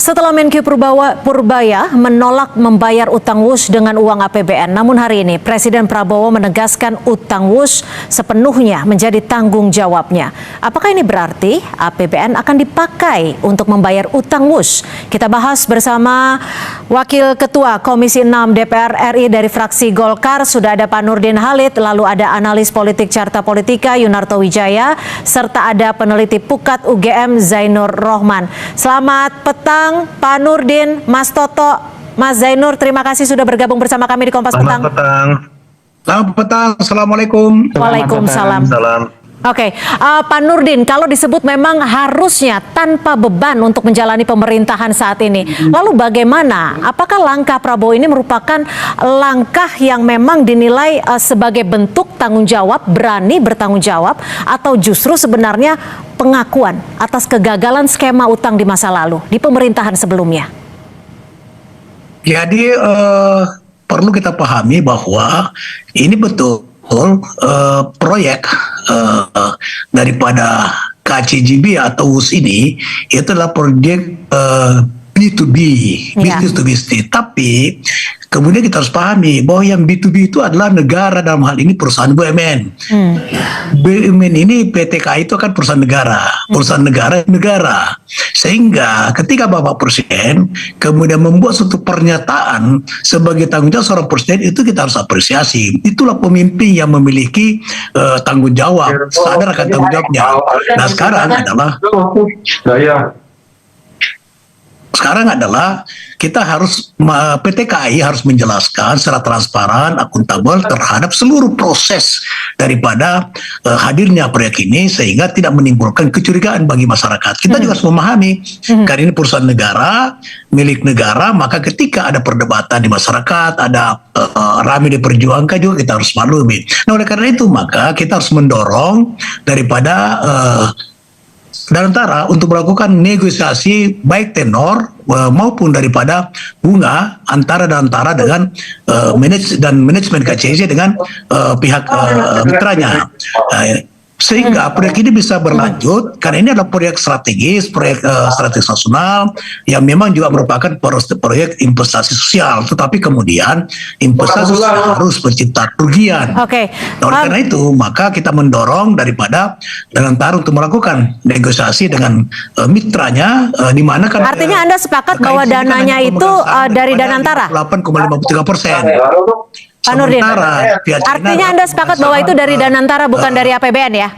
Setelah Menkyu Purbaya menolak membayar utang WUS dengan uang APBN, namun hari ini Presiden Prabowo menegaskan utang WUS sepenuhnya menjadi tanggung jawabnya. Apakah ini berarti APBN akan dipakai untuk membayar utang WUS? Kita bahas bersama Wakil Ketua Komisi 6 DPR RI dari fraksi Golkar, sudah ada Pak Nurdin Halid, lalu ada analis politik Carta Politika Yunarto Wijaya, serta ada peneliti Pukat UGM Zainur Rohman. Selamat petang Pak Nurdin, Mas Toto, Mas Zainur, terima kasih sudah bergabung bersama kami di Kompas Petang. Selamat petang. Selamat petang. Assalamualaikum. Waalaikumsalam. Oke, Pak Nurdin, kalau disebut memang harusnya tanpa beban untuk menjalani pemerintahan saat ini, lalu bagaimana? Apakah langkah Prabowo ini merupakan langkah yang memang dinilai sebagai bentuk tanggung jawab, berani bertanggung jawab, atau justru sebenarnya pengakuan atas kegagalan skema utang di masa lalu di pemerintahan sebelumnya? Jadi perlu kita pahami bahwa ini betul proyek daripada KCJB atau WUS ini itu adalah proyek B2B, business to business. Tapi kemudian kita harus pahami bahwa yang B2B itu adalah negara, dalam hal ini perusahaan BUMN. BUMN ini PT KAI itu kan perusahaan negara, sehingga ketika Bapak Presiden kemudian membuat suatu pernyataan sebagai tanggung jawab seorang presiden, itu kita harus apresiasi. Itulah pemimpin yang memiliki tanggung jawab, sadar akan tanggung jawabnya. Nah sekarang adalah kita harus, PT KAI harus menjelaskan secara transparan, akuntabel terhadap seluruh proses daripada hadirnya proyek ini, sehingga tidak menimbulkan kecurigaan bagi masyarakat. Kita juga harus memahami, karena ini perusahaan negara, milik negara, maka ketika ada perdebatan di masyarakat, ada ramai diperjuangkan, juga kita harus maklumi. Nah, oleh karena itu maka kita harus mendorong daripada Danantara untuk melakukan negosiasi baik tenor maupun daripada bunga antara Danantara dengan manajemen KCJ dengan pihak mitranya. Sehingga proyek ini bisa berlanjut, karena ini adalah proyek strategis, proyek strategis nasional yang memang juga merupakan proyek investasi sosial. Tetapi kemudian investasi sosial harus mencipta kerugian. Nah, oleh karena itu maka kita mendorong daripada Danantara untuk melakukan negosiasi dengan mitranya, di mana kan artinya Anda sepakat bahwa dananya itu dari Danantara 8,53%. Pak Nurdin, artinya Anda sepakat bahwa itu dari Danantara, bukan dari APBN ya?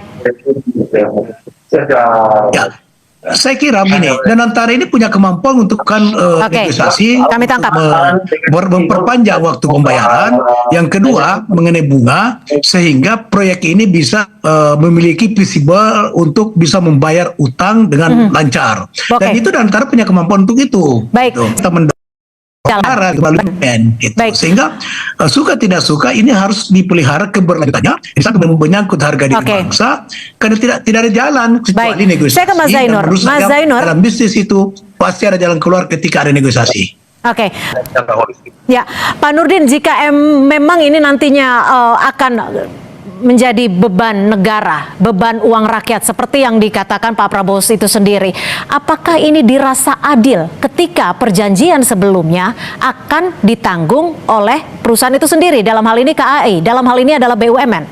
Ya, saya kira begini, Danantara ini punya kemampuan untuk negosiasi, kami tangkap, memperpanjang waktu pembayaran. Yang kedua, mengenai bunga, sehingga proyek ini bisa memiliki visible untuk bisa membayar utang dengan lancar. Dan itu Danantara punya kemampuan untuk itu. Baik. Kita sehingga suka tidak suka ini harus dipelihara keberlanjutannya. Misalnya menyangkut harga diri bangsa, karena tidak ada jalan kecuali negosiasi. Saya ke Mas Zainur. Mas Zainur, dalam bisnis itu pasti ada jalan keluar ketika ada negosiasi. Ya, Pak Nurdin, jika memang ini nantinya akan menjadi beban negara, beban uang rakyat seperti yang dikatakan Pak Prabowo itu sendiri, apakah ini dirasa adil ketika perjanjian sebelumnya akan ditanggung oleh perusahaan itu sendiri, dalam hal ini KAI, dalam hal ini adalah BUMN?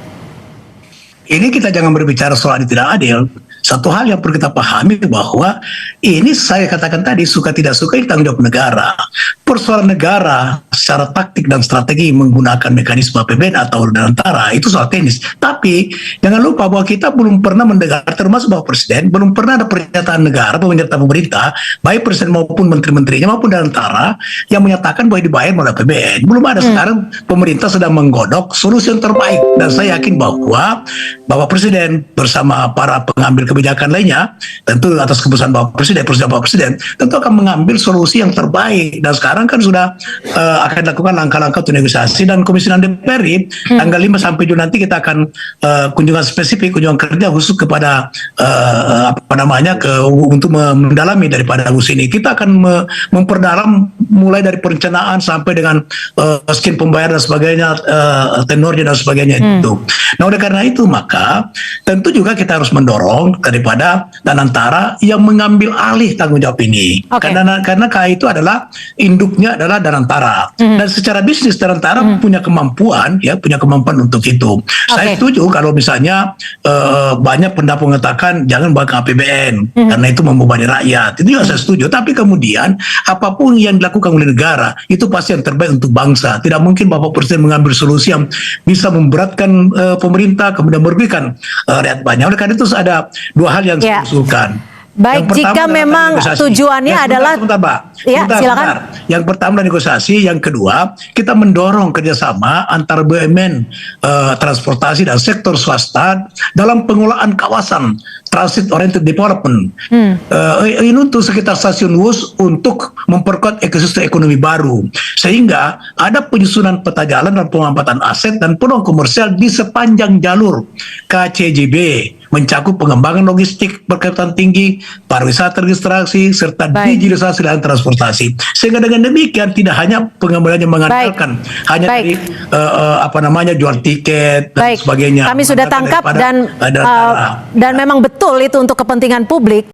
Ini kita jangan berbicara soal tidak adil. Satu hal yang perlu kita pahami bahwa ini saya katakan tadi, suka tidak suka ini tanggung jawab negara. Persoalan negara secara taktik dan strategi menggunakan mekanisme APBN atau Danantara itu soal teknis. Tapi jangan lupa bahwa kita belum pernah mendengar, termasuk Bapak Presiden, belum pernah ada pernyataan negara, pernyataan pemerintah, baik Presiden maupun menteri-menterinya maupun Danantara yang menyatakan bahwa dibayar melalui APBN. Belum ada. Sekarang pemerintah sedang menggodok solusi yang terbaik, dan saya yakin bahwa Bapak Presiden bersama para pengambil kebijakan lainnya, tentu atas keputusan Bapak Presiden tentu akan mengambil solusi yang terbaik. Dan sekarang kan sudah akan akan lakukan langkah-langkah untuk negosiasi, dan Komisi 6 DPR RI tanggal 5 sampai 7 nanti kita akan kunjungan spesifik, kunjungan kerja khusus kepada untuk mendalami daripada UUS ini. Kita akan memperdalam mulai dari perencanaan sampai dengan skim pembayaran dan sebagainya, tenornya dan sebagainya itu. Nah, oleh karena itu maka tentu juga kita harus mendorong daripada Danantara yang mengambil alih tanggung jawab ini. Karena KAI itu adalah induknya adalah Danantara. Dan secara bisnis Danantara punya kemampuan untuk itu. Saya setuju kalau misalnya banyak pendapat mengatakan jangan bawa ke APBN karena itu membebani rakyat. Itu juga saya setuju. Tapi kemudian apapun yang dilakukan oleh negara itu pasti yang terbaik untuk bangsa. Tidak mungkin Bapak Presiden mengambil solusi yang bisa memberatkan pemerintah kemudian merugikan rakyat banyak. Oleh karena itu ada dua hal yang saya usulkan. Baik, jika memang tujuannya adalah silakan. Yang pertama negosiasi, yang kedua kita mendorong kerjasama antara BUMN, transportasi dan sektor swasta dalam pengelolaan kawasan transit oriented development. Ini untuk sekitar stasiun WUS untuk memperkuat ekosistem ekonomi baru, sehingga ada penyusunan peta jalan dan pengamatan aset dan peluang komersial di sepanjang jalur KCJB, mencakup pengembangan logistik berkaitan tinggi, pariwisata registrasi, serta digitalisasi dan transportasi. Sehingga dengan demikian tidak hanya pengembangannya mengandalkan hanya dari jual tiket dan sebagainya. Kami sudah tangkap dan memang betul itu untuk kepentingan publik.